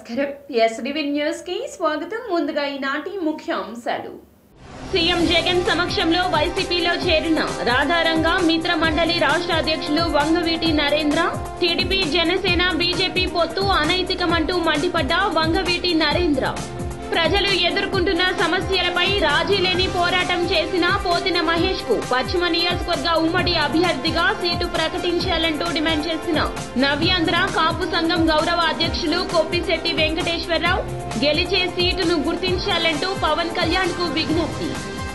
నమస్కారం SDV news కి స్వాగతం ముందుగా ఈనాటి ముఖ్యాంశాలు సీఎం జగన్ సమక్షంలో వైసీపీలో చేరిన రాధారంగ మిత్ర మండలి రాష్ట్ర అధ్యక్షులు వంగవీటి నరేంద్ర టీడీపీ జనసేన బీజేపీ పొత్తు అనైతికమంటూ మండిపడ్డ వంగవీటి నరేంద్ర ప్రజలు ఎదుర్కొంటున్న సమస్యలపై రాజీ లేని పోరాటం చేసిన పోతిన మహేష్ కు పశ్చిమ నియోజకవర్గ ఉమ్మడి అభ్యర్థిగా సీటు ప్రకటించాలంటూ డిమాండ్ చేసిన నవ్యాంధ్ర కాపు సంఘం గౌరవ అధ్యక్షులు కొప్పిశెట్టి వెంకటేశ్వరరావు గెలిచే సీటును గుర్తించాలంటూ పవన్ కళ్యాణ్ కు విజ్ఞప్తి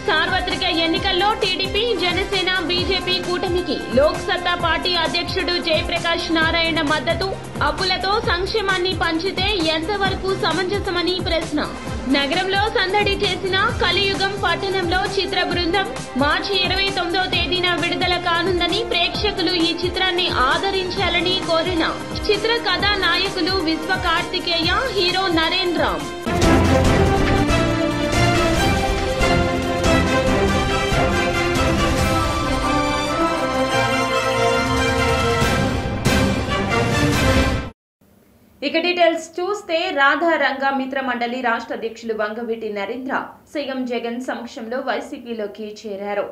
సార్వత్రిక ఎన్నికల్లో టీడీపీ జనసేన బీజేపీ కూటమికి లోక్ సత్తా పార్టీ అధ్యక్షుడు జయప్రకాష్ నారాయణ మద్దతు అప్పులతో సంక్షేమాన్ని పంచితే ఎంతవరకు సమంజసమని ప్రశ్న నగరంలో సందడి చేసిన కలియుగం పట్టణంలో చిత్ర బృందం మార్చి 29వ తేదీన విడుదల కానుందని ప్రేక్షకులు ఈ చిత్రాన్ని ఆదరించాలని కోరిన చిత్ర కథా నాయకులు విశ్వ కార్తికేయ హీరో నరేంద్ర ఇక డీటెయిల్స్ చూస్తే రాధారంగ మిత్ర మండలి రాష్ట్ర అధ్యక్షులు వంగవీటి నరేంద్ర సీఎం జగన్ సమక్షంలో వైసీపీలోకి చేరారు.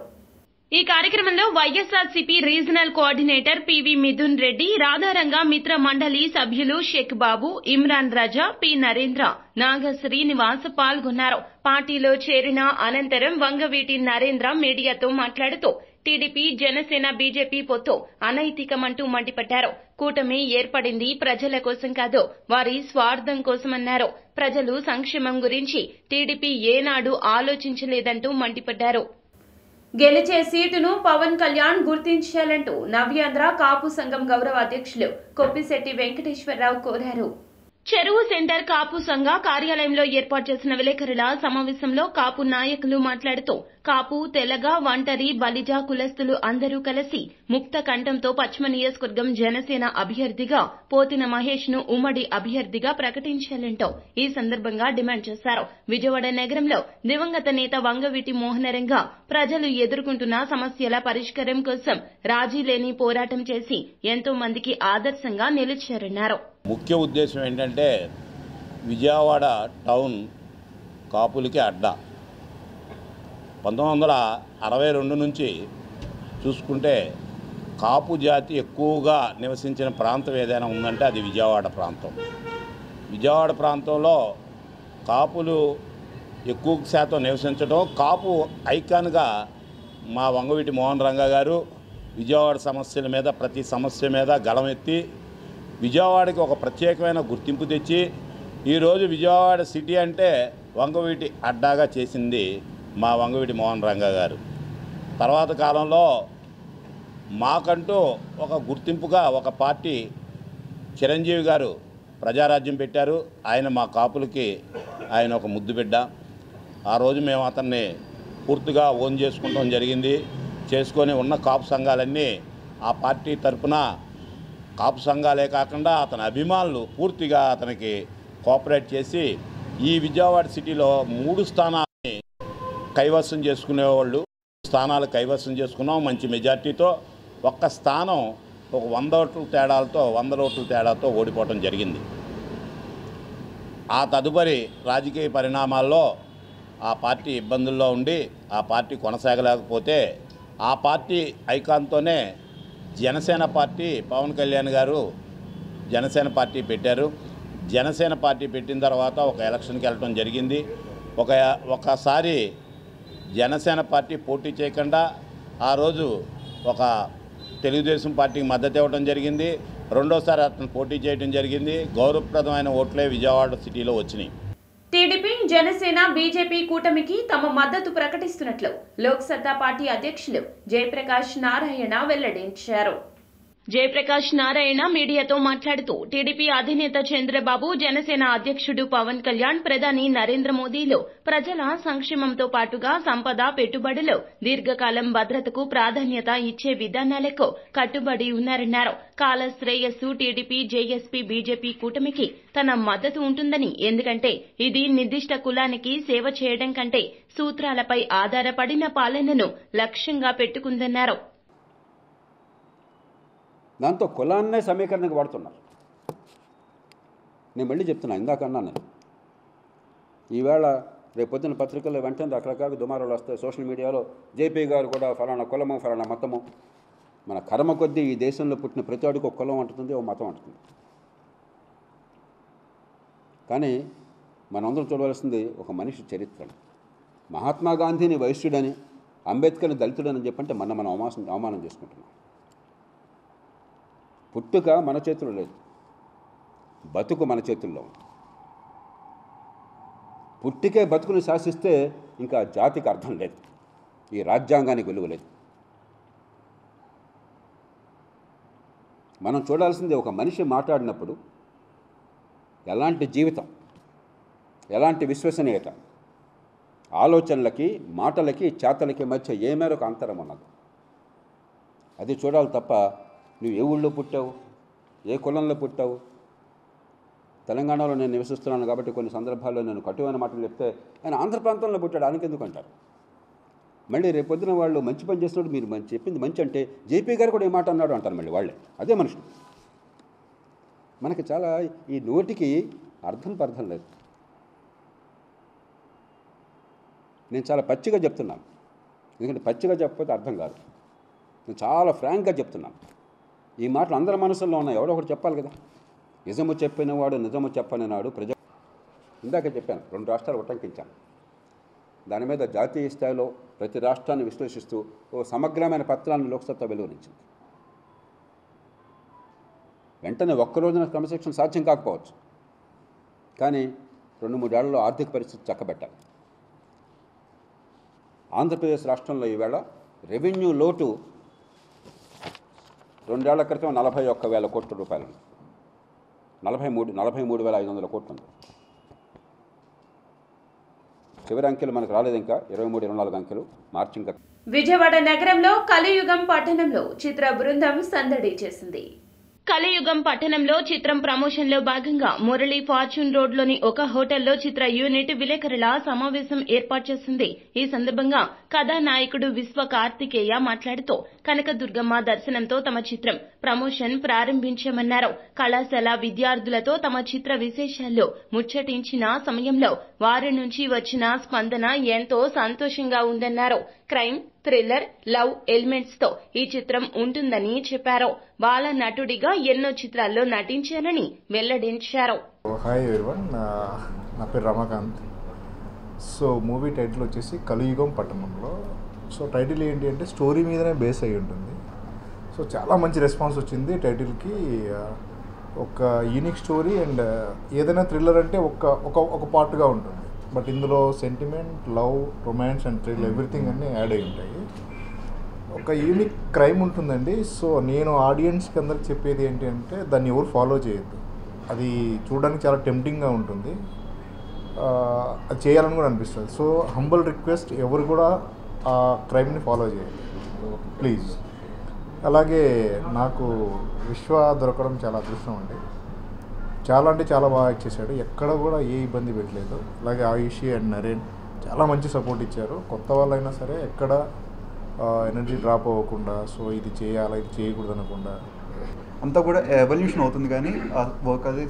ఈ కార్యక్రమంలో YSRCP regional coordinator PV Mithun Reddy, Radharanga మిత్ర మండలి సభ్యులు షేక్ బాబు, ఇమ్రాన్ రజా, పి నరేంద్ర, నాగ శ్రీనివాస్ పాల్గొన్నారు. పార్టీలో చేరిన అనంతరం వంగవీటి నరేంద్ర మీడియాతో మాట్లాడుతూ టీడీపీ జనసేన బీజేపీ పొత్తు అనైతికమంటూ మండిపడ్డారు. కూటమి ఏర్పడింది ప్రజల కోసం కాదు, వారి స్వార్థం కోసమన్నారు. ప్రజలు సంక్షేమం గురించి టీడీపీ ఏనాడు ఆలోచించలేదంటూ మండిపడ్డారు. గెలిచే సీటును పవన్ కళ్యాణ్ గుర్తించాలంటూ నవ్యాంధ్ర కాపు సంఘం గౌరవ అధ్యక్షులు కొప్పిశెట్టి వెంకటేశ్వరరావు కోరారు. చెరువు సెంటర్ కాపు సంఘ కార్యాలయంలో ఏర్పాటు చేసిన విలేకరుల సమావేశంలో కాపు నాయకులు మాట్లాడుతూ కాపు, తెలగ, ఒంటరి, బలిజ కులస్తులు అందరూ కలిసి ముక్త కంఠంతో పశ్చిమ నియోజకవర్గం జనసేన అభ్యర్థిగా పోతిన మహేష్ ను ఉమ్మడి అభ్యర్థిగా ప్రకటించాలంటూ ఈ సందర్భంగా డిమాండ్ చేశారు. విజయవాడ నగరంలో దివంగత నేత వంగవీటి మోహనరంగ ప్రజలు ఎదుర్కొంటున్న సమస్యల పరిష్కారం కోసం రాజీ లేని పోరాటం చేసి ఎంతో మందికి ఆదర్శంగా నిలిచారన్నారు. ముఖ్య ఉద్దేశం ఏంటంటే విజయవాడ టౌన్ కాపులకి అడ్డా. 1962 నుంచి చూసుకుంటే కాపు జాతి ఎక్కువగా నివసించిన ప్రాంతం ఏదైనా ఉందంటే అది విజయవాడ ప్రాంతం. విజయవాడ ప్రాంతంలో కాపులు ఎక్కువ శాతం నివసించడం, కాపు ఐకాన్గా మా వంగవీటి మోహన్ రంగ గారు విజయవాడ సమస్యల మీద ప్రతి సమస్య మీద గళమెత్తి విజయవాడకి ఒక ప్రత్యేకమైన గుర్తింపు తెచ్చి ఈరోజు విజయవాడ సిటీ అంటే వంగవీటి అడ్డాగా చేసింది మా వంగవీటి మోహన్ రంగ గారు. తర్వాత కాలంలో మాకంటూ ఒక గుర్తింపుగా ఒక పార్టీ చిరంజీవి గారు ప్రజారాజ్యం పెట్టారు. ఆయన మా కాపులకి ఆయన ఒక ముద్దు బిడ్డ. ఆ రోజు మేము అతన్ని పూర్తిగా ఓన్ చేసుకుంటాం జరిగింది. చేసుకొని ఉన్న కాపు సంఘాలన్నీ ఆ పార్టీ తరఫున కాపు సంఘాలే కాకుండా అతని అభిమానులు పూర్తిగా అతనికి కోఆపరేట్ చేసి ఈ విజయవాడ సిటీలో 3 స్థానాలని కైవసం చేసుకునేవాళ్ళు. స్థానాలు కైవసం చేసుకున్నాం మంచి మెజార్టీతో. ఒక్క స్థానం ఒక 100 ఓట్ల తేడాతో ఓడిపోవడం జరిగింది. ఆ తదుపరి రాజకీయ పరిణామాల్లో ఆ పార్టీ ఇబ్బందుల్లో ఉండి ఆ పార్టీ కొనసాగలేకపోతే ఆ పార్టీ ఐకాన్తోనే జనసేన పార్టీ పవన్ కళ్యాణ్ గారు జనసేన పార్టీ పెట్టారు. జనసేన పార్టీ పెట్టిన తర్వాత ఒక ఎలక్షన్కి వెళ్ళడం జరిగింది. ఒకసారి జనసేన పార్టీ పోటీ చేయకుండా ఆ రోజు ఒక తెలుగుదేశం పార్టీకి మద్దతు ఇవ్వడం జరిగింది. రెండోసారి అతను పోటీ చేయడం జరిగింది. గౌరవప్రదమైన ఓట్లే విజయవాడ సిటీలో వచ్చినాయి. టీడీపీ జనసేన బీజేపీ కూటమికి తమ మద్దతు ప్రకటిస్తున్నట్లు లోక్ సత్తా పార్టీ అధ్యక్షులు జయప్రకాష్ నారాయణ వెల్లడించారు. జయప్రకాష్ నారాయణ మీడియాతో మాట్లాడుతూ టీడీపీ అధినేత చంద్రబాబు, జనసేన అధ్యక్షుడు పవన్ కళ్యాణ్, ప్రధాని నరేంద్ర మోదీలు ప్రజల సంక్షేమంతో పాటుగా సంపద, పెట్టుబడులు, దీర్ఘకాలం భద్రతకు ప్రాధాన్యత ఇచ్చే విధానాలకు కట్టుబడి ఉన్నారన్నారు. కాల శ్రేయస్సు టీడీపీ, జేఎస్పీ, బీజేపీ కూటమికి తన మద్దతు ఉంటుందని, ఎందుకంటే ఇది నిర్దిష్ట కులానికి సేవ చేయడం కంటే సూత్రాలపై ఆధారపడిన పాలనను లక్ష్యంగా పెట్టుకుందన్నారు. దాంతో కులాన్నే సమీకరణకు వాడుతున్నారు. నేను మళ్ళీ చెప్తున్నా, ఇందాక అన్నాను నేను, ఈవేళ రేపు పొద్దున్న పత్రికల్లో వెంటనే రకరకాల దుమారాలు వస్తాయి, సోషల్ మీడియాలో జేపీ గారు కూడా ఫలానా కులము ఫలానా మతము. మన కర్మ కొద్దీ ఈ దేశంలో పుట్టిన ప్రతి వాడికి ఒక కులం అంటుంది, ఒక మతం అంటుంది. కానీ మనందరం చూడవలసింది ఒక మనిషి చరిత్రను. మహాత్మా గాంధీని వైశ్యుడని, అంబేద్కర్ని దళితుడని చెప్పంటే మనం అవమానం చేసుకుంటున్నాం. పుట్టుక మన చేతుల్లో లేదు, బతుకు మన చేతుల్లో ఉంది. పుట్టికే బతుకుని శాసిస్తే ఇంకా జాతికి అర్థం లేదు, ఈ రాజ్యాంగానికి విలువ లేదు. మనం చూడాల్సింది ఒక మనిషి మాట్లాడినప్పుడు ఎలాంటి జీవితం, ఎలాంటి విశ్వసనీయత, ఆలోచనలకి మాటలకి చేతలకి మధ్య ఏ మేరకు అంతరం ఉన్నది, అది చూడాలి తప్ప నువ్వు ఏ ఊళ్ళో పుట్టావు, ఏ కులంలో పుట్టావు. తెలంగాణలో నేను నివసిస్తున్నాను కాబట్టి కొన్ని సందర్భాల్లో నేను కటువైన మాటలు చెప్తే ఆయన ఆంధ్ర ప్రాంతంలో పుట్టాడు ఆయనకెందుకు అంటారు. మళ్ళీ రేపొద్దున వాళ్ళు మంచి పని చేసినప్పుడు మీరు చెప్పింది మంచి అంటే జేపీ గారు కూడా ఏ మాట అన్నాడు అంటారు మళ్ళీ వాళ్ళే. అదే మనుషులు. మనకి చాలా ఈ నోటికి అర్థం లేదు. నేను చాలా పచ్చిగా చెప్తున్నాను, ఎందుకంటే పచ్చిగా చెప్పకపోతే అర్థం కాదు. నేను చాలా ఫ్రాంక్గా చెప్తున్నాను. ఈ మాటలు అందరి మనసుల్లో ఉన్నాయి, ఎవడో ఒకటి చెప్పాలి కదా. నిజము చెప్పినవాడు నిజము చెప్పని నాడు ఇందాక చెప్పాను, 2 రాష్ట్రాలు ఉటంకించాను. దాని మీద జాతీయ స్థాయిలో ప్రతి రాష్ట్రాన్ని విశ్లేషిస్తూ ఓ సమగ్రమైన పత్రాన్ని లోక్సత్తా వెలువరించింది. వెంటనే ఒక్కరోజున క్రమశిక్షణ సాధ్యం కాకపోవచ్చు, కానీ 2-3 ఏళ్లలో ఆర్థిక పరిస్థితి చక్కబెట్టాలి. ఆంధ్రప్రదేశ్ రాష్ట్రంలో ఈవేళ రెవెన్యూ లోటు 2 ఏళ్ల క్రితం 41,000 కోట్ల రూపాయలు, 43,500 కోట్లు ఉంది. చివరి అంకెలు మనకు రాలేదు, ఇంకా 23-24 అంకెలు మార్చి. ఇంకా విజయవాడ నగరంలో కలియుగం పట్టణంలో చిత్ర బృందం సందడి చేసింది. కలియుగం పట్టణంలో చిత్రం ప్రమోషన్ లో భాగంగా మురళీ ఫార్చ్యూన్ రోడ్ లోని ఒక హోటల్లో చిత్ర యూనిట్ విలేకరుల సమావేశం ఏర్పాటు చేసింది. ఈ సందర్భంగా కథానాయకుడు విశ్వ కార్తికేయ మాట్లాడుతూ కనకదుర్గమ్మ దర్శనంతో తమ చిత్రం ప్రమోషన్ ప్రారంభించామన్నారు. కళాశాల విద్యార్థులతో తమ చిత్ర విశేషాల్లో ముచ్చటించిన సమయంలో వారి నుంచి వచ్చిన స్పందన ఎంతో సంతోషంగా ఉందన్నారు. క్రైమ్, థ్రిల్లర్, లవ్ ఎలిమెంట్స్ తో ఈ చిత్రం ఉంటుందని చెప్పారు. బాల నటుడిగా ఎన్నో చిత్రాల్లో నటించానని వెల్లడించారు. హాయ్ ఎవరీవన్, నా పేరు రమాకాంత్. సో మూవీ టైటిల్ వచ్చేసి కలియుగం పట్టణంలో. సో టైటిల్ ఏంటి అంటే స్టోరీ మీదనే బేస్ అయి ఉంటుంది. సో చాలా మంచి రెస్పాన్స్ వచ్చింది టైటిల్కి. ఒక యూనిక్ స్టోరీ అండ్ ఏదైనా థ్రిల్లర్ అంటే ఒక పార్ట్గా ఉంటుంది, బట్ ఇందులో sentiment, love, romance and thrill everything అన్నీ యాడ్ అయి ఉంటాయి. ఒక యూనిక్ క్రైమ్ ఉంటుందండి. సో నేను ఆడియన్స్కి అందరికి చెప్పేది ఏంటి అంటే దాన్ని ఎవరు ఫాలో చేయొద్దు. అది చూడడానికి చాలా టెంప్టింగ్గా ఉంటుంది, అది చేయాలని కూడా అనిపిస్తుంది. సో హంబల్ రిక్వెస్ట్, ఎవరు కూడా ఆ క్రైమ్ని ఫాలో చేయండి ప్లీజ్. అలాగే నాకు విశ్వ దొరకడం చాలా అదృష్టం అండి. చాలా అంటే చాలా బాగా యాక్ట్ చేశాడు, ఎక్కడ కూడా ఏ ఇబ్బంది పెట్టలేదు. అలాగే ఆయుషి అండ్ నరేన్ చాలా మంచి సపోర్ట్ ఇచ్చారు. కొత్త వాళ్ళైనా సరే ఎక్కడ ఎనర్జీ డ్రాప్ అవ్వకుండా, సో ఇది చేయాలా ఇది చేయకూడదు అనకుండా అంతా కూడా ఎవల్యూషన్ అవుతుంది. కానీ వర్క్ అదే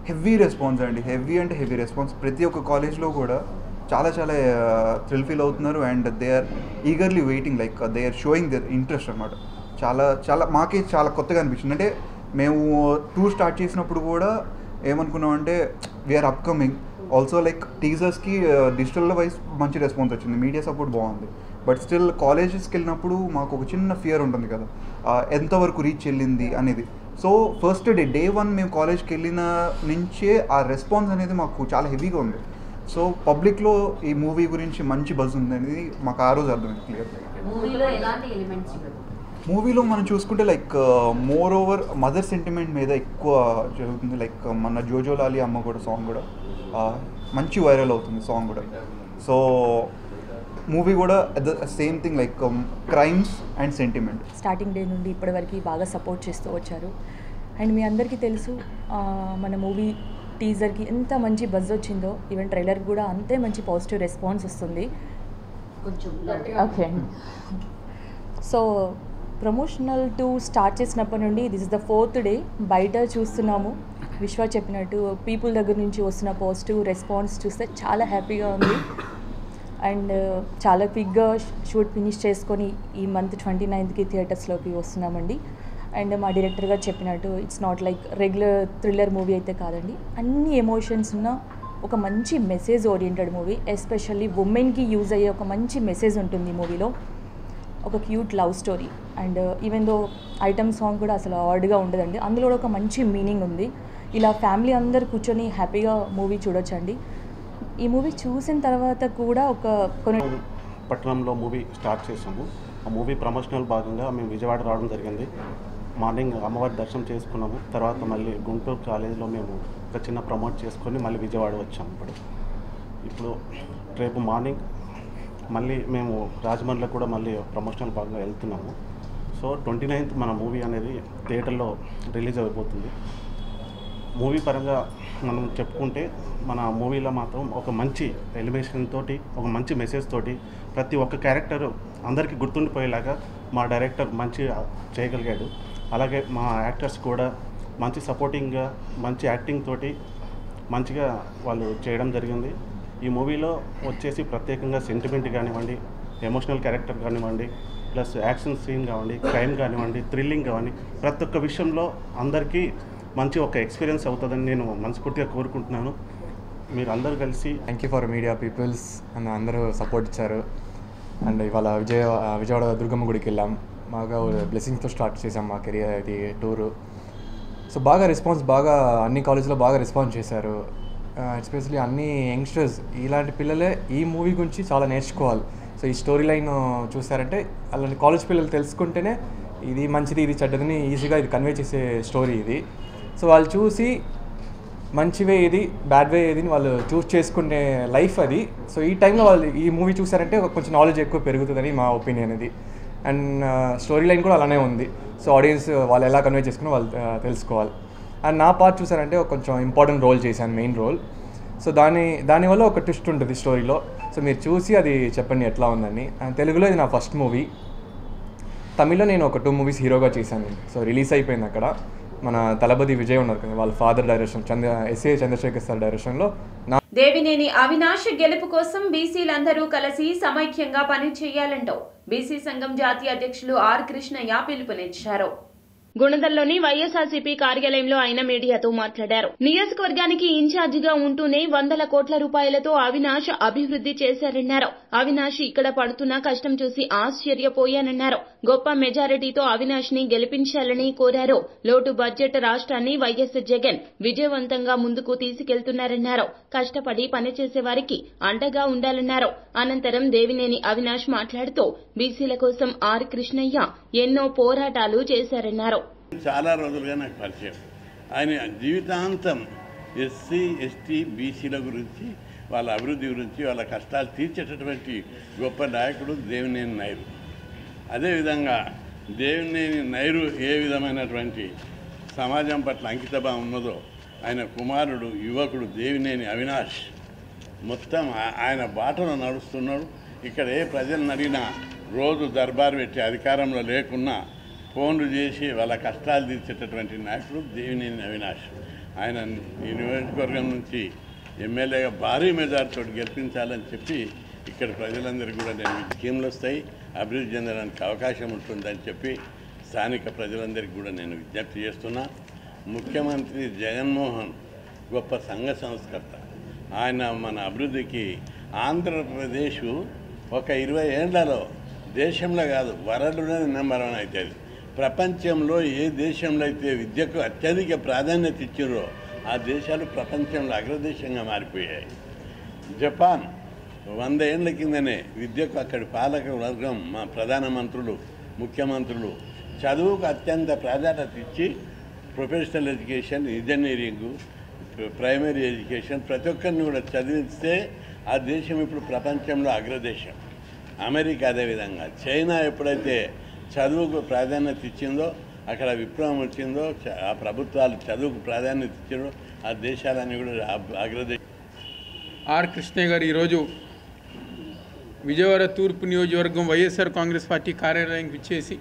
హెవీ రెస్పాన్స్ అండి, హెవీ అంటే హెవీ రెస్పాన్స్. ప్రతి ఒక్క కాలేజ్లో కూడా చాలా చాలా థ్రిల్ ఫీల్ అవుతున్నారు and they are eagerly waiting, like they are showing their interest అనమాట. చాలా మాకే చాలా కొత్తగా అనిపించింది. అంటే మేము టూర్ స్టార్ట్ చేసినప్పుడు కూడా ఏమనుకున్నామంటే వీఆర్ అప్కమింగ్. ఆల్సో లైక్ టీజర్స్కి డిజిటల్ వైజ్ మంచి రెస్పాన్స్ వచ్చింది, మీడియా సపోర్ట్ బాగుంది. బట్ స్టిల్ కాలేజెస్కి వెళ్ళినప్పుడు మాకు ఒక చిన్న ఫియర్ ఉంటుంది కదా, ఎంతవరకు రీచ్ వెళ్ళింది అనేది. సో ఫస్ట్ డే 1 మేము కాలేజ్కి వెళ్ళిన నుంచే ఆ రెస్పాన్స్ అనేది మాకు చాలా హెవీగా ఉంది. సో పబ్లిక్లో ఈ మూవీ గురించి మంచి బజ్ ఉంది అనేది మాకు ఆ రోజు అర్థమైంది క్లియర్. మూవీలో మనం చూసుకుంటే like more over mother sentiment మీద ఎక్కువ జరుగుతుంది. లైక్ మన జోజోలాలి అమ్మ కూడా సాంగ్ కూడా మంచి వైరల్ అవుతుంది సాంగ్ కూడా. సో మూవీ కూడా the same thing, like crimes and sentiment. Starting day నుండి ఇప్పటివరకు బాగా సపోర్ట్ చేస్తూ వచ్చారు. అండ్ మీ అందరికీ తెలుసు మన మూవీ టీజర్కి ఎంత మంచి బజ్ వచ్చిందో, ఈవెన్ ట్రైలర్కి కూడా అంతే మంచి పాజిటివ్ రెస్పాన్స్ వస్తుంది. Okay, so promotional two start చేసినప్పటి నుండి this is the 4th day. బయట చూస్తున్నాము విశ్వ చెప్పినట్టు పీపుల్ దగ్గర నుంచి వస్తున్న పాజిటివ్ రెస్పాన్స్ చూస్తే చాలా హ్యాపీగా ఉంది. అండ్ చాలా క్విక్గా షూట్ ఫినిష్ చేసుకొని ఈ మంత్ 29th థియేటర్స్లోకి వస్తున్నామండి. అండ్ మా డైరెక్టర్ గారు చెప్పినట్టు it's not like regular thriller movie అయితే కాదండి. అన్ని ఎమోషన్స్ ఉన్న ఒక మంచి మెసేజ్ ఓరియంటెడ్ మూవీ. ఎస్పెషల్లీ ఉమెన్కి యూజ్ అయ్యే ఒక మంచి మెసేజ్ ఉంటుంది ఈ మూవీలో. ఒక cute love story and even though item song కూడా అసలు ఆర్డ్గా ఉండదండి. అందులో కూడా ఒక మంచి మీనింగ్ ఉంది. ఇలా ఫ్యామిలీ అందరు కూర్చొని హ్యాపీగా మూవీ చూడొచ్చండి. ఈ మూవీ చూసిన తర్వాత కూడా కొన్ని పట్టణంలో మూవీ స్టార్ట్ చేసాము. ఆ మూవీ ప్రమోషనల్ భాగంగా మేము విజయవాడ రావడం జరిగింది. మార్నింగ్ అమ్మవారి దర్శనం చేసుకున్నాము. తర్వాత మళ్ళీ గుంటూరు కాలేజీలో మేము ఒక చిన్న ప్రమోట్ చేసుకొని మళ్ళీ విజయవాడ వచ్చాము. ఇప్పుడు రేపు మార్నింగ్ మళ్ళీ మేము రాజమండ్రిలో కూడా మళ్ళీ ప్రమోషనల్ భాగంగా వెళ్తున్నాము. సో 29th మన మూవీ అనేది థియేటర్లో రిలీజ్ అయిపోతుంది. మూవీ పరంగా మనం చెప్పుకుంటే మన మూవీలో మాత్రం ఒక మంచి ఎలివేషన్ తోటి, ఒక మంచి మెసేజ్ తోటి ప్రతి ఒక్క క్యారెక్టర్ అందరికీ గుర్తుండిపోయేలాగా మా డైరెక్టర్ మంచి చేయగలిగాడు. అలాగే మా యాక్టర్స్ కూడా మంచి సపోర్టింగ్గా, మంచి యాక్టింగ్ తోటి మంచిగా వాళ్ళు చేయడం జరిగింది. ఈ మూవీలో వచ్చేసి ప్రత్యేకంగా సెంటిమెంట్ కానివ్వండి, ఎమోషనల్ క్యారెక్టర్ కానివ్వండి, ప్లస్ యాక్షన్ సీన్ కానివ్వండి, క్రైమ్ కానివ్వండి, థ్రిల్లింగ్ కానివ్వండి, ప్రతి ఒక్క విషయంలో అందరికీ మంచి ఒక ఎక్స్పీరియన్స్ అవుతుందని నేను మనస్ఫూర్తిగా కోరుకుంటున్నాను. మీరు అందరూ కలిసి thank you for media peoples and అందరూ సపోర్ట్ ఇచ్చారు. అండ్ ఇవాళ విజయవాడ దుర్గమ్మ గుడికి వెళ్ళాం. బాగా బ్లెస్సింగ్స్తో స్టార్ట్ చేసాం మా కెరియర్ ఇది టూరు. సో బాగా రెస్పాన్స్, అన్ని కాలేజ్లో బాగా రెస్పాన్స్ చేశారు. ఎస్పెషల్లీ అన్ని యంగ్స్టర్స్, ఇలాంటి పిల్లలే ఈ మూవీ గురించి చాలా నేర్చుకోవాలి. సో ఈ స్టోరీ లైన్ చూసారంటే అలాంటి కాలేజ్ పిల్లలు తెలుసుకుంటేనే ఇది మంచిది, ఇది చెడ్డదని ఈజీగా ఇది కన్వే చేసే స్టోరీ ఇది. సో వాళ్ళు చూసి మంచి వే ఏది, బ్యాడ్ వే ఏది వాళ్ళు చూస్ చేసుకునే లైఫ్ అది. సో ఈ టైంలో వాళ్ళు ఈ మూవీ చూసారంటే కొంచెం నాలెడ్జ్ ఎక్కువ పెరుగుతుందని మా ఒపీనియన్ ఇది. అండ్ స్టోరీ లైన్ కూడా అలానే ఉంది. సో ఆడియన్స్ వాళ్ళు ఎలా కన్వే చేసుకుని వాళ్ళు తెలుసుకోవాలి. అండ్ నా పార్ట్ చూసారంటే కొంచెం ఇంపార్టెంట్ రోల్ చేశాను, మెయిన్ రోల్. సో దానివల్ల ఒక ట్విస్ట్ ఉంటుంది స్టోరీలో. సో మీరు చూసి అది చెప్పండి ఎట్లా ఉందని. అండ్ తెలుగులో ఇది నా ఫస్ట్ మూవీ. తమిళ్లో నేను ఒక 2 మూవీస్ హీరోగా చేశాను. సో రిలీజ్ అయిపోయింది అక్కడ. మన తలపతి విజయ్ ఉన్నారు కదా, వాళ్ళ father direction, S A Chandrasekhar sir డైరెక్షన్లో. దేవినేని అవినాష్ గెలుపు కోసం బీసీలందరూ కలిసి సమైక్యంగా పని చేయాలంటూ బీసీ సంఘం జాతీయ అధ్యక్షులు ఆర్ కృష్ణయ్య పిలుపునిచ్చారు. గుణదల్లోని వైఎస్ఆర్సీపీ కార్యాలయంలో ఆయన మీడియాతో మాట్లాడారు. నియోజకవర్గానికి ఇన్ఛార్జిగా ఉంటూనే 100 కోట్ల రూపాయలతో అవినాష్ అభివృద్ది చేశారన్నారు. అవినాష్ ఇక్కడ పడుతున్న కష్టం చూసి ఆశ్చర్యపోయానన్నారు. గొప్ప మెజారిటీతో అవినాష్ ని గెలిపించాలని కోరారు. లోటు బడ్జెట్ రాష్ట్రాన్ని వైఎస్ జగన్ విజయవంతంగా ముందుకు తీసుకెళ్తున్నారన్నారు. కష్టపడి పనిచేసే వారికి అండగా ఉండాలన్నారు. అనంతరం దేవినేని అవినాష్ మాట్లాడుతూ బీసీల కోసం ఆర్ కృష్ణయ్య ఎన్నో పోరాటాలు చేశారన్నారు. చాలా రోజులుగా నాకు పరిచయం. ఆయన జీవితాంతం ఎస్సీ, ఎస్టీ, బీసీల గురించి, వాళ్ళ అభివృద్ధి గురించి, వాళ్ళ కష్టాలు తీర్చేటటువంటి గొప్ప నాయకుడు దేవినేని నైరు. అదేవిధంగా దేవినేని నైరు ఏ విధమైనటువంటి సమాజం పట్ల అంకితభావం ఉన్నదో ఆయన కుమారుడు, యువకుడు దేవినేని అవినాష్ మొత్తం ఆయన బాటలో నడుస్తున్నాడు. ఇక్కడ ఏ ప్రజలను అడిగినా రోజు దర్బారు పెట్టి అధికారంలో లేకున్నా ఫోన్లు చేసి వాళ్ళ కష్టాలు తీర్చేటటువంటి నాయకుడు దేవినేని అవినాష్. ఆయన ఈ నియోజకవర్గం నుంచి ఎమ్మెల్యేగా భారీ మెజార్టీతో గెలిపించాలని చెప్పి ఇక్కడ ప్రజలందరికీ కూడా నేను స్కీమ్లు వస్తాయి, అభివృద్ధి చెందడానికి అవకాశం ఉంటుందని చెప్పి స్థానిక ప్రజలందరికీ కూడా నేను విజ్ఞప్తి చేస్తున్నా. ముఖ్యమంత్రి జగన్మోహన్ గొప్ప సంఘ సంస్కర్త. ఆయన మన అభివృద్ధికి ఆంధ్రప్రదేశ్ ఒక 20 ఏళ్లలో దేశంలో కాదు వరల్డ్లోనే నెంబర్ 1 అవుతుంది. ప్రపంచంలో ఏ దేశంలో అయితే విద్యకు అత్యధిక ప్రాధాన్యత ఇచ్చారో ఆ దేశాలు ప్రపంచంలో అగ్రదేశంగా మారిపోయాయి. జపాన్ 100 ఏళ్ల కిందనే విద్యకు అక్కడి పాలక వర్గం, మా ప్రధానమంత్రులు, ముఖ్యమంత్రులు చదువుకు అత్యంత ప్రాధాన్యత ఇచ్చి professional education, engineering, primary education ప్రతి ఒక్కరిని కూడా చదివిస్తే ఆ దేశం ఇప్పుడు ప్రపంచంలో అగ్రదేశం. అమెరికా అదేవిధంగా, చైనా ఎప్పుడైతే చదువుకు ప్రాధాన్యత ఇచ్చిందో, అక్కడ విప్లవం వచ్చిందో, ఆ ప్రభుత్వాలు చదువుకు ప్రాధాన్యత ఇచ్చిందో ఆ దేశాలన్నీ కూడా అగ్రదేశం. ఆర్ కృష్ణయ్య గారు ఈరోజు విజయవాడ తూర్పు నియోజకవర్గం వైఎస్ఆర్ కాంగ్రెస్ పార్టీ కార్యాలయానికి ఇచ్చేసి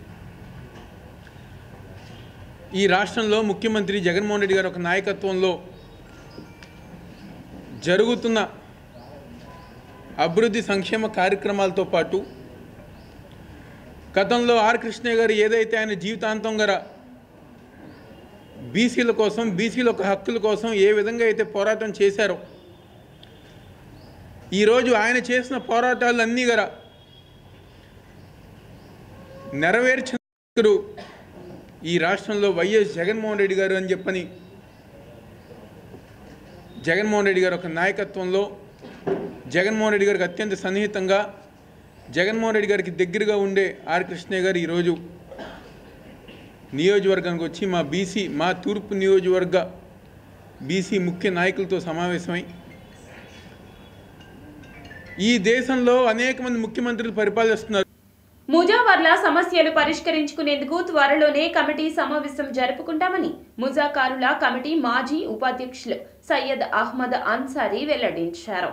ఈ రాష్ట్రంలో ముఖ్యమంత్రి జగన్మోహన్ రెడ్డి గారి ఒక నాయకత్వంలో జరుగుతున్న అభివృద్ధి సంక్షేమ కార్యక్రమాలతో పాటు గతంలో ఆర్ కృష్ణయ్య గారు ఏదైతే ఆయన జీవితాంతం గల బీసీల కోసం బీసీల యొక్క హక్కుల కోసం ఏ విధంగా అయితే పోరాటం చేశారో ఈరోజు ఆయన చేసిన పోరాటాలన్నీ గల నెరవేర్చిన ఈ రాష్ట్రంలో వైఎస్ జగన్మోహన్ రెడ్డి గారు అని చెప్పని జగన్మోహన్ రెడ్డి గారు ఒక నాయకత్వంలో జగన్మోహన్ రెడ్డి గారికి అత్యంత సన్నిహితంగా జగన్మోహన్ రెడ్డి గారికి దగ్గరగా ఉండే ఆర్ కృష్ణయ్య గారు ఈరోజు నియోజకవర్గానికి వచ్చి మా తూర్పు నియోజకవర్గ బీసీ ముఖ్య నాయకులతో సమావేశమై ఈ దేశంలో అనేక మంది ముఖ్యమంత్రులు పరిపాలిస్తున్నారు. ముజావర్ల సమస్యలు పరిష్కరించుకునేందుకు త్వరలోనే కమిటీ సమావేశం జరుపుకుంటామని ముజాకారుల కమిటీ మాజీ ఉపాధ్యక్షులు సయ్యద్ అహ్మద్ అన్సారీ వెల్లడించారు.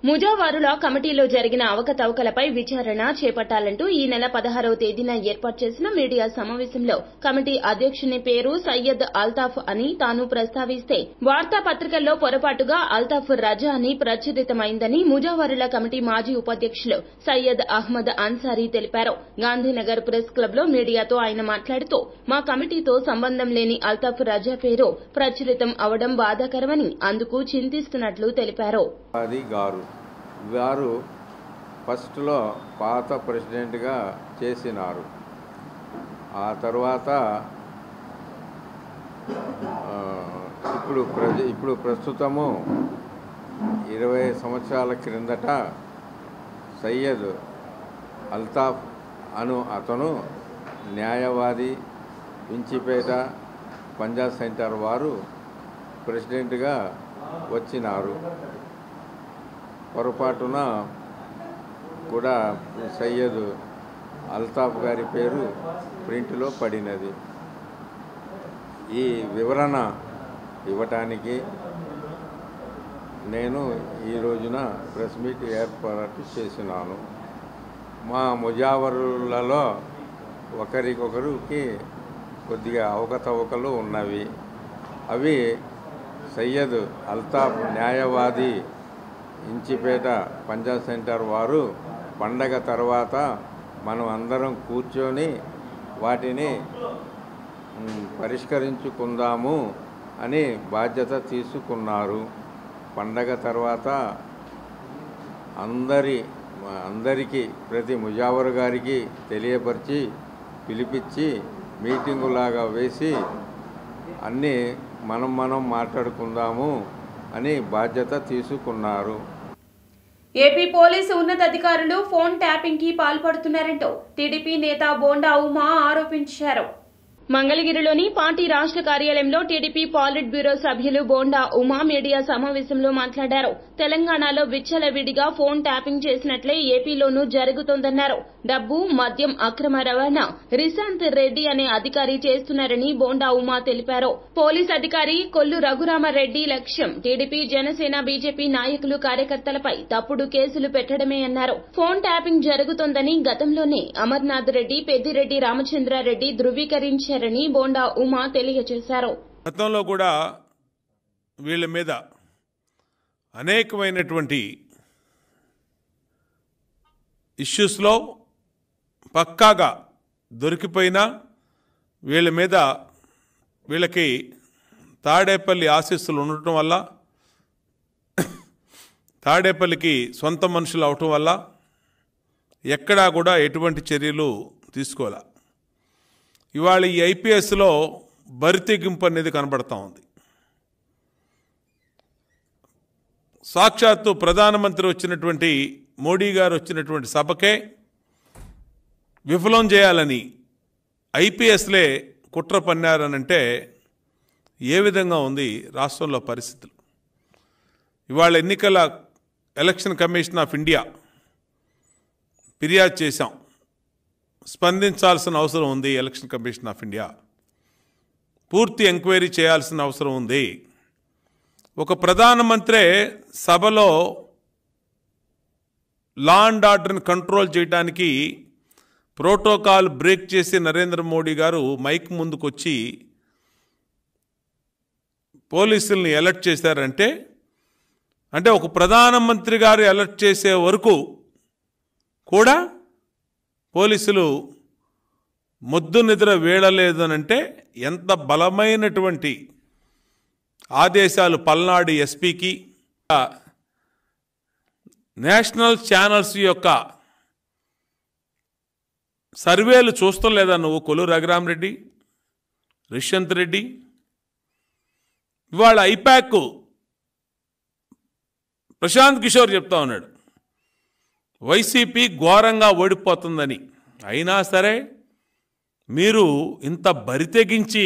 ముజావారుల కమిటీలో జరిగిన అవకతవకలపై విచారణ చేపట్టాలంటూ ఈ నెల 16వ తేదీన ఏర్పాటు చేసిన మీడియా సమావేశంలో కమిటీ అధ్యక్షుని పేరు సయ్యద్ అల్తాఫ్ అని తాను ప్రస్తావిస్తే వార్తాపత్రికల్లో పొరపాటుగా అల్తాఫ్ రజా అని ప్రచురితమైందని ముజావారుల కమిటీ మాజీ ఉపాధ్యక్షులు సయ్యద్ అహ్మద్ అన్సారీ తెలిపారు. గాంధీనగర్ ప్రెస్ క్లబ్ లో మీడియాతో ఆయన మాట్లాడుతూ మా కమిటీతో సంబంధం లేని అల్తాఫ్ రజా పేరు ప్రచురితం అవడం బాధాకరమని అందుకు చింతిస్తున్నట్లు తెలిపారు. వారు ఫస్ట్లో పాత ప్రెసిడెంట్గా చేసినారు. ఆ తర్వాత ఇప్పుడు ప్రస్తుతము 20 సంవత్సరాల క్రిందట సయ్యద్ అల్తాఫ్ అతను న్యాయవాది వించిపేట పంజాబ్ సెంటర్ వారు ప్రెసిడెంట్గా వచ్చినారు. పొరపాటున కూడా సయ్యద్ అల్తాఫ్ గారి పేరు ప్రింట్లో పడినది. ఈ వివరణ ఇవ్వటానికి నేను ఈ రోజున ప్రెస్ మీట్ ఏర్పాటు చేసినాను. మా ముజావరులలో ఒకరికొకరికి కొద్దిగా అవకతవకలు ఉన్నవి. అవి సయ్యద్ అల్తాఫ్ న్యాయవాది ఇంచిపేట పంజాబ్ సెంటర్ వారు పండగ తర్వాత మనం అందరం కూర్చొని వాటిని పరిష్కరించుకుందాము అని బాధ్యత తీసుకున్నారు. పండగ తర్వాత అందరికీ ప్రతి ముజావరు గారికి తెలియపరిచి పిలిపించి మీటింగులాగా వేసి అన్నీ మనం మాట్లాడుకుందాము అని బాధ్యత తీసుకున్నారు. ఏపీ పోలీసు ఉన్నతాధికారులు ఫోన్ ట్యాపింగ్ కి పాల్పడుతున్నారంటూ టీడీపీ నేత బోండా ఉమా ఆరోపించారు. మంగళగిరిలోని పార్టీ రాష్ట్ర కార్యాలయంలో టీడీపీ పాలిట్ బ్యూరో సభ్యులు బోండా ఉమా మీడియా సమావేశంలో మాట్లాడారు. తెలంగాణలో విచ్చలవిడిగా ఫోన్ ట్యాపింగ్ చేసినట్లే ఏపీలోనూ జరుగుతోందన్నారు. డబ్బు మద్యం అక్రమ రవాణా రిశాంత్ రెడ్డి అనే అధికారి చేస్తున్నారని బోండా ఉమా తెలిపారు. పోలీస్ అధికారి కొల్లు రఘురామరెడ్డి లక్ష్యం టీడీపీ జనసేన బీజేపీ నాయకులు కార్యకర్తలపై తప్పుడు కేసులు పెట్టడమే అన్నారు. ఫోన్ ట్యాపింగ్ జరుగుతోందని గతంలోనే అమర్నాథ్ రెడ్డి పెద్దిరెడ్డి రామచంద్రారెడ్డి ధృవీకరించారు. బోండా ఉమా తెలియజేశారు. గతంలో కూడా వీళ్ళ మీద అనేకమైనటువంటి ఇష్యూస్లో పక్కాగా దొరికిపోయినా వీళ్ళకి తాడేపల్లి ఆశీస్సులు ఉండటం వల్ల తాడేపల్లికి సొంత మనుషులు అవటం వల్ల ఎక్కడా కూడా ఎటువంటి చర్యలు తీసుకోలే. ఇవాళ ఈ ఐపీఎస్లో బరితెగింపు అనేది కనబడతా ఉంది. సాక్షాత్తు ప్రధానమంత్రి వచ్చినటువంటి మోడీ గారు వచ్చినటువంటి సభకే విఫలం చేయాలని ఐపీఎస్లే కుట్ర పన్నారనంటే ఏ విధంగా ఉంది రాష్ట్రంలో పరిస్థితులు. ఇవాళ ఎలక్షన్ కమిషన్ ఆఫ్ ఇండియా ఫిర్యాదు చేశాం. స్పందించాల్సిన అవసరం ఉంది. ఎలక్షన్ కమిషన్ ఆఫ్ ఇండియా పూర్తి ఎంక్వైరీ చేయాల్సిన అవసరం ఉంది. ఒక ప్రధానమంత్రే సభలో లా అండ్ ఆర్డర్ని కంట్రోల్ చేయడానికి ప్రోటోకాల్ బ్రేక్ చేసి నరేంద్ర మోడీ గారు మైక్ ముందుకొచ్చి పోలీసుల్ని అలర్ట్ చేశారంటే, అంటే ఒక ప్రధానమంత్రి గారు అలర్ట్ చేసే వరకు కూడా పోలీసులు మొద్దు నిద్ర వీడలేదనంటే ఎంత బలమైనటువంటి ఆదేశాలు పల్నాడు ఎస్పీకి, నేషనల్ ఛానల్స్ యొక్క సర్వేలు చూస్తలేదా నువ్వు? కొల్లు రఘురామరెడ్డి, రిషంత్ రెడ్డి. ఇవాళ ఐపాక్ ప్రశాంత్ కిషోర్ చెప్తా ఉన్నాడు వైసీపీ ఘోరంగా ఓడిపోతుందని. అయినా సరే మీరు ఇంత బరితెగించి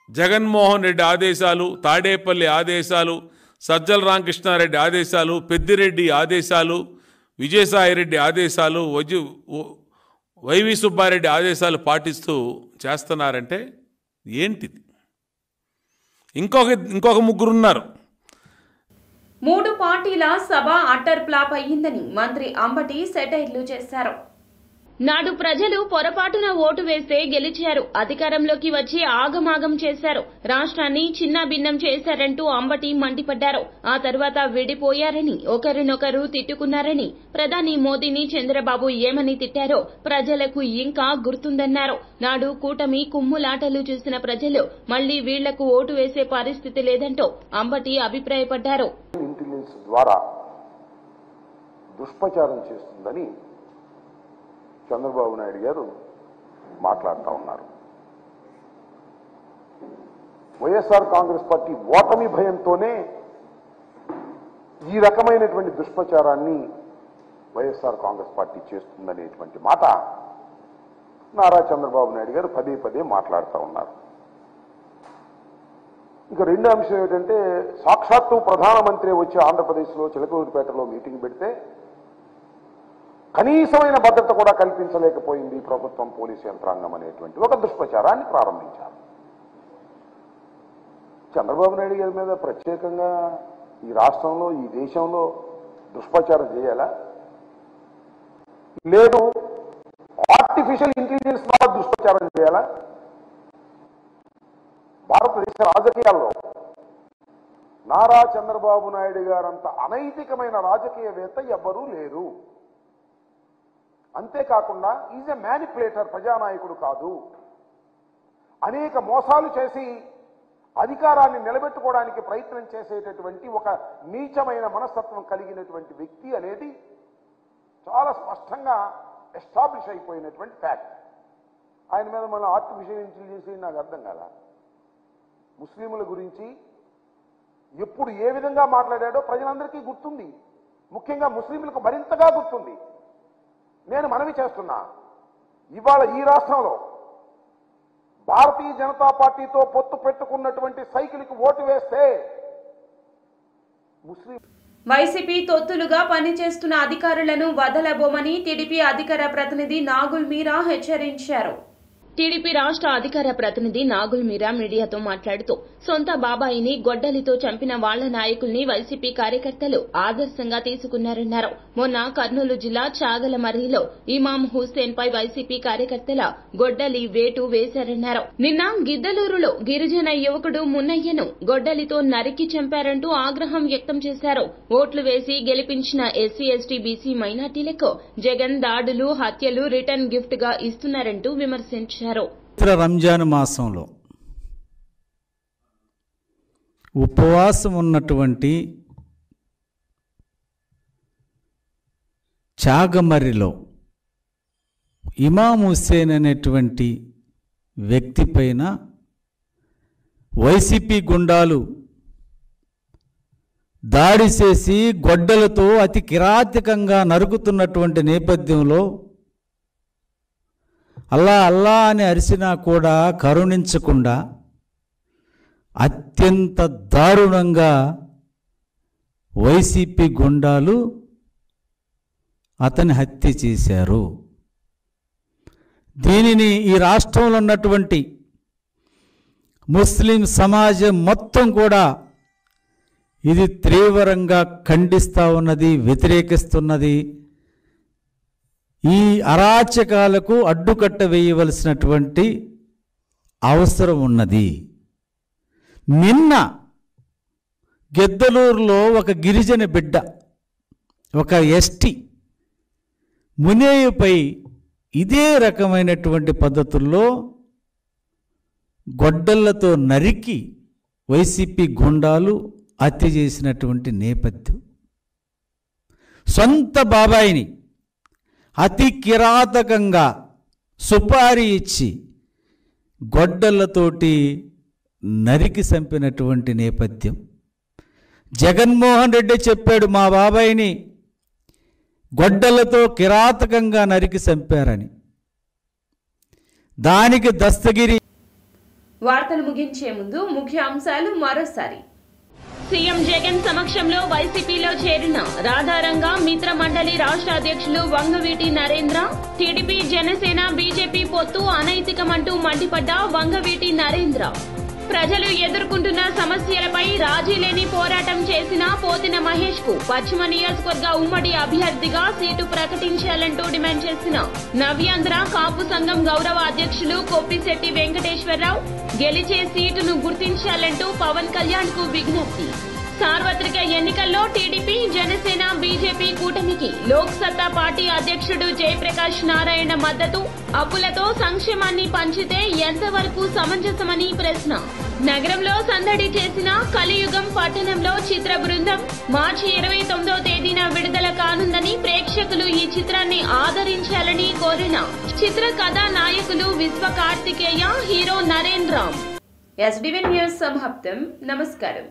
జగన్మోహన్ రెడ్డి ఆదేశాలు, తాడేపల్లి ఆదేశాలు, సజ్జల రామకృష్ణారెడ్డి ఆదేశాలు, పెద్దిరెడ్డి ఆదేశాలు, విజయసాయిరెడ్డి ఆదేశాలు, వైవి సుబ్బారెడ్డి ఆదేశాలు చేస్తున్నారంటే ఏంటిది? ఇంకొక ముగ్గురున్నారు. 3 పార్టీల సభ అట్టర్ ఫ్లాప్ అయ్యిందని మంత్రి అంబటి సెటైర్లు చేశారు. నాడు ప్రజలు పొరపాటున ఓటు వేస్తే గెలిచారు, అధికారంలోకి వచ్చి ఆగమాగం చేశారు, రాష్ట్రాన్ని చిన్నాభిన్నం చేశారంటూ అంబటి మండిపడ్డారు. ఆ తర్వాత విడిపోయారని, ఒకరినొకరు తిట్టుకున్నారని, ప్రధాని మోదీని చంద్రబాబు ఏమని తిట్టారో ప్రజలకు ఇంకా గుర్తుందన్నారు. నాడు కూటమి కుమ్ములాటలు చూసిన ప్రజలు మళ్లీ వీళ్లకు ఓటు వేసే పరిస్థితి లేదంటూ అంబటి అభిప్రాయపడ్డారు. ఇంటెలిజెన్స్ ద్వారా దుష్ప్రచారం చేస్తుందని చంద్రబాబు నాయుడు గారు మాట్లాడుతూ ఉన్నారు. వైఎస్ఆర్ కాంగ్రెస్ పార్టీ ఓటమి భయంతోనే ఈ రకమైనటువంటి దుష్ప్రచారాన్ని వైఎస్ఆర్ కాంగ్రెస్ పార్టీ చేస్తుందనేటువంటి మాట నారా చంద్రబాబు నాయుడు గారు పదే పదే మాట్లాడుతూ ఉన్నారు. ఇంకా రెండో అంశం ఏమిటంటే, సాక్షాత్తు ప్రధానమంత్రి వచ్చి ఆంధ్రప్రదేశ్లో చిలకలూరిపేటలో మీటింగ్ పెడితే కనీసమైన భద్రత కూడా కల్పించలేకపోయింది ప్రభుత్వం, పోలీసు యంత్రాంగం అనేటువంటి ఒక దుష్ప్రచారాన్ని ప్రారంభించారు. చంద్రబాబు నాయుడు గారి మీద ప్రత్యేకంగా ఈ రాష్ట్రంలో, ఈ దేశంలో దుష్ప్రచారం చేయాలా? లేదు ఆర్టిఫిషియల్ ఇంటెలిజెన్స్ ద్వారా దుష్ప్రచారం చేయాలా? భారతదేశ రాజకీయాల్లో నారా చంద్రబాబు నాయుడు గారంత అనైతికమైన రాజకీయవేత్త ఎవ్వరూ లేరు. అంతేకాకుండా ఈజ్ ఎ మ్యానిపులేటర్, ప్రజానాయకుడు కాదు. అనేక మోసాలు చేసి అధికారాన్ని నిలబెట్టుకోవడానికి ప్రయత్నం చేసేటటువంటి ఒక నీచమైన మనస్తత్వం కలిగినటువంటి వ్యక్తి అనేది చాలా స్పష్టంగా ఎస్టాబ్లిష్ అయిపోయినటువంటి ఫ్యాక్ట్. ఆయన మీద మన ఆర్టిఫిషియల్ ఇంటెలిజెన్స్ నాకు అర్థం కాదా? ముస్లింల గురించి ఎప్పుడు ఏ విధంగా మాట్లాడాడో ప్రజలందరికీ గుర్తుంది, ముఖ్యంగా ముస్లింలకు మరింతగా గుర్తుంది. నేను మనవి చేస్తున్నా, ఇవాళ ఈ రాష్ట్రంలో భారతీయ జనతా పార్టీతో పొత్తు పెట్టుకున్నటువంటి సైకిల్కి ఓటు వేస్తే ముస్లిం వైసీపీ తొత్తులుగా పనిచేస్తున్న అధికారులను వదలబోమని టీడీపీ అధికార ప్రతినిధి నాగుల్ మీరా హెచ్చరించారు. టీడీపీ రాష్ట్ర అధికార ప్రతినిధి నాగుల్ మీరా మీడియాతో మాట్లాడుతూ సొంత బాబాయిని గొడ్డలితో చంపిన వాళ్ల నాయకుల్ని వైసీపీ కార్యకర్తలు ఆదర్శంగా తీసుకున్నారన్నారు. మొన్న కర్నూలు జిల్లా చాగలమర్రిలో ఇమాం హుస్సేన్ పై వైసీపీ కార్యకర్తల గొడ్డలి వేటు వేశారన్నారు. నిన్న గిద్దలూరులో గిరిజన యువకుడు మున్నయ్యను గొడ్డలితో నరికి చంపారంటూ ఆగ్రహం వ్యక్తం చేశారు. ఓట్లు వేసి గెలిపించిన ఎస్సీ, ఎస్టీ, బీసీ మైనార్టీలకు జగన్ దాడులు, హత్యలు రిటర్న్ గిఫ్ట్ గా ఇస్తున్నారంటూ విమర్శించారు. రంజాన్ మాసంలో ఉపవాసం ఉన్నటువంటి చాగమర్రిలో ఇమాం హుస్సేన్ అనేటువంటి వ్యక్తి పైన వైసీపీ గుండాలు దాడి చేసి గొడ్డలతో అతి కిరాతకంగా నరుకుతున్నటువంటి నేపథ్యంలో అల్లా అల్లా అని అరిసినా కూడా కరుణించకుండా అత్యంత దారుణంగా వైసీపీ గుండాలు అతని హత్య చేశారు. దీనిని ఈ రాష్ట్రంలో ఉన్నటువంటి ముస్లిం సమాజం మొత్తం కూడా ఇది తీవ్రంగా ఖండిస్తూ ఉన్నది, వ్యతిరేకిస్తున్నది. ఈ అరాచకాలకు అడ్డుకట్ట వేయవలసినటువంటి అవసరం ఉన్నది. నిన్న గిద్దలూరులో ఒక గిరిజన బిడ్డ, ఒక ఎస్టీ మునేయుపై ఇదే రకమైనటువంటి పద్ధతుల్లో గొడ్డళ్లతో నరికి వైసీపీ గుండాలు హత్య చేసినటువంటి నేపథ్యం. సొంత బాబాయిని అతి కిరాతకంగా సుపారీ ఇచ్చి గొడ్డళ్లతోటి నరికి చంపినటువంటి నేపథ్యం. జగన్మోహన్ రెడ్డి చెప్పాడు మా బాబాయిని గొడ్డలతో కిరాతకంగా నరికి చంపారని. దానికి దస్తగిరి. వార్తలు ముగించే ముందు ముఖ్య అంశాలు మరోసారి. సీఎం జగన్ సమక్షంలో వైసీపీలో చేరిన రాధారంగ మిత్ర మండలి రాష్ట్ర అధ్యక్షులు వంగవీటి నరేంద్ర. టీడీపీ జనసేన బీజేపీ పొత్తు అనైతికమంటూ మండిపడ్డ వంగవీటి నరేంద్ర. ప్రజలు ఎదుర్కొంటున్న సమస్యలపై రాజీ లేని పోరాటం చేసిన పోతిన మహేష్ కు పశ్చిమ నియోజకవర్గ ఉమ్మడి అభ్యర్థిగా సీటు ప్రకటించాలంటూ డిమాండ్ చేసిన నవ్యాంధ్ర కాపు సంఘం గౌరవ అధ్యక్షులు కొప్పిశెట్టి వెంకటేశ్వరరావు. గెలిచే సీటును గుర్తించాలంటూ పవన్ కళ్యాణ్ కు విజ్ఞప్తి. సార్వత్రిక ఎన్నికల్లో టీడీపీ జనసేన బీజేపీ కూటమికి లోక్ సత్తా పార్టీ అధ్యక్షుడు జయప్రకాష్ నారాయణ మద్దతు. అప్పులతో సంక్షేమాన్ని పంచితే ఎంతవరకు సమంజసమని ప్రశ్న. నగరంలో సందడి చేసిన కలియుగం పట్టణంలో చిత్ర బృందం. మార్చి 29వ తేదీన విడుదల కానుందని ప్రేక్షకులు ఈ చిత్రాన్ని ఆదరించాలని కోరిన చిత్ర కథా నాయకులు Vishwa Karthikeya, hero Narendra. SDV news సమాప్తం. నమస్కారం.